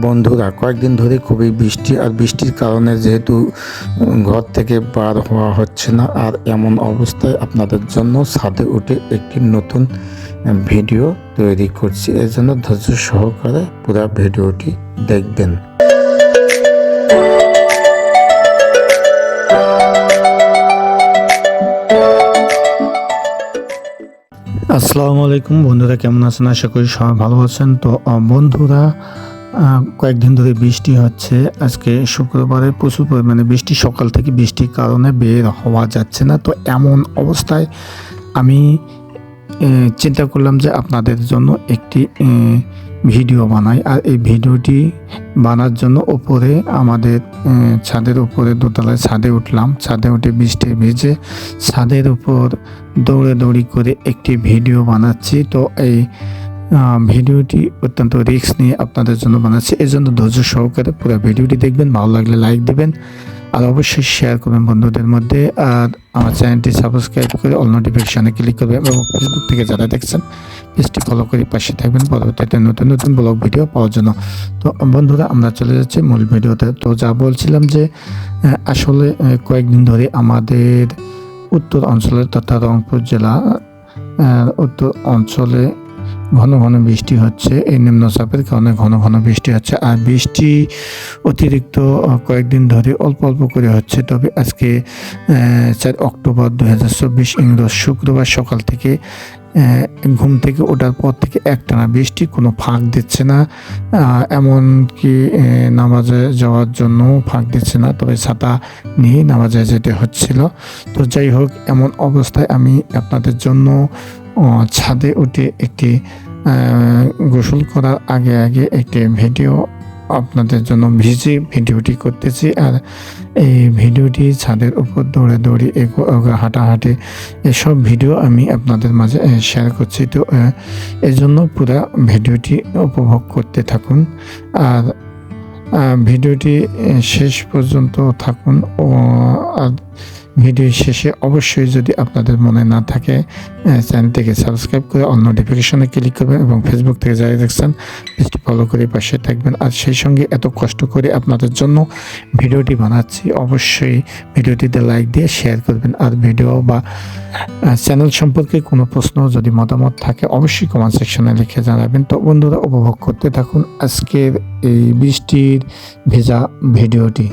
বন্ধুরা, কয়েকদিন ধরে খুবই বৃষ্টি, আর বৃষ্টির কারণে যেহেতু ঘর থেকে বার হওয়া হচ্ছে না, আর এমন অবস্থায় আপনাদের জন্য ছাদে উঠে একটি নতুন ভিডিও তৈরি করছি। এর জন্য ধৈর্য সহকারে পুরো ভিডিওটি দেখবেন। আসসালামু আলাইকুম বন্ধুরা, কেমন আছেন? আশা করি সবাই ভালো আছেন। তো বন্ধুরা, কয়েকদিন ধরে বৃষ্টি হচ্ছে। আজকে শুক্রবারে প্রচুর পরিমাণে বৃষ্টি, সকাল থেকে বৃষ্টির কারণে বের হওয়া যাচ্ছে না। তো এমন অবস্থায় আমি চিন্তা করলাম যে আপনাদের জন্য একটি ভিডিও বানাই। আর এই ভিডিওটি বানার জন্য ওপরে আমাদের ছাদের উপরে দোতলায় ছাদে উঠলাম। ছাদে উঠে বৃষ্টি ভিজে ছাদের উপর দৌড়ি করে একটি ভিডিও বানাচ্ছি। তো এই ভিডিওটি অত্যন্ত রিস্ক নিয়ে আপনাদের জন্য বানাচ্ছি। এই জন্য ধৈর্য সহকারে পুরো ভিডিওটি দেখবেন। ভালো লাগলে লাইক দেবেন, আর অবশ্যই শেয়ার করবেন বন্ধুদের মধ্যে। আর আমার চ্যানেলটি সাবস্ক্রাইব করে অল নোটিফিকেশানে ক্লিক করবেন, এবং ফেসবুক থেকে যারা দেখছেন পেজটি ফলো করে পাশে থাকবেন পরবর্তীতে নতুন নতুন ব্লগ ভিডিও পাওয়ার জন্য। তো বন্ধুরা, আমরা চলে যাচ্ছি মূল ভিডিওতে। তো যা বলছিলাম যে আসলে কয়েকদিন ধরে আমাদের উত্তর অঞ্চলের তথা রংপুর জেলা উত্তর অঞ্চলে ঘন ঘন বৃষ্টি হচ্ছে। এই নিম্নচাপের কারণে ঘন ঘন বৃষ্টি হচ্ছে, আর বৃষ্টি অতিরিক্ত কয়েকদিন ধরে অল্প অল্প করে হচ্ছে। তবে আজকে 4 অক্টোবর 2024 ইংরেজ শুক্রবার সকাল থেকে ঘুম থেকে ওঠার পর থেকে একটানা বৃষ্টি, কোনো ফাঁক দিচ্ছে না। এমনকি নামাজে যাওয়ার জন্য ফাঁক দিচ্ছে না, তবে ছাতা নিয়ে নামাজে যেতে হচ্ছিল। তো যাই হোক, এমন অবস্থায় আমি আপনাদের জন্য ছাদে উঠে একটি গোসল করার আগে একটি ভিডিও আপনাদের জন্য ভিজে ভিডিওটি করতেছি। আর এই ভিডিওটি ছাদের উপর দৌড়ি হাঁটাহাঁটি এসব ভিডিও আমি আপনাদের মাঝে শেয়ার করছি। তো এই জন্য পুরো ভিডিওটি উপভোগ করতে থাকুন, আর ভিডিওটি শেষ পর্যন্ত থাকুন। আর ভিডিও শেষে অবশ্যই যদি আপনাদের মনে না থাকে চ্যানেলটিকে সাবস্ক্রাইব করে অল নোটিফিকেশনে ক্লিক করবেন, এবং ফেসবুক থেকে যারা দেখছেন পেজটি ফলো করে পাশে থাকবেন। আর সেই সঙ্গে এত কষ্ট করে আপনাদের জন্য ভিডিওটি বানাচ্ছি, অবশ্যই ভিডিওটিতে লাইক দিয়ে শেয়ার করবেন। আর ভিডিও বা চ্যানেল সম্পর্কে কোনো প্রশ্ন যদি মতামত থাকে অবশ্যই কমেন্ট সেকশনে লিখে জানাবেন। তো বন্ধুরা, উপভোগ করতে থাকুন আজকের এই বৃষ্টির ভেজা ভিডিওটি।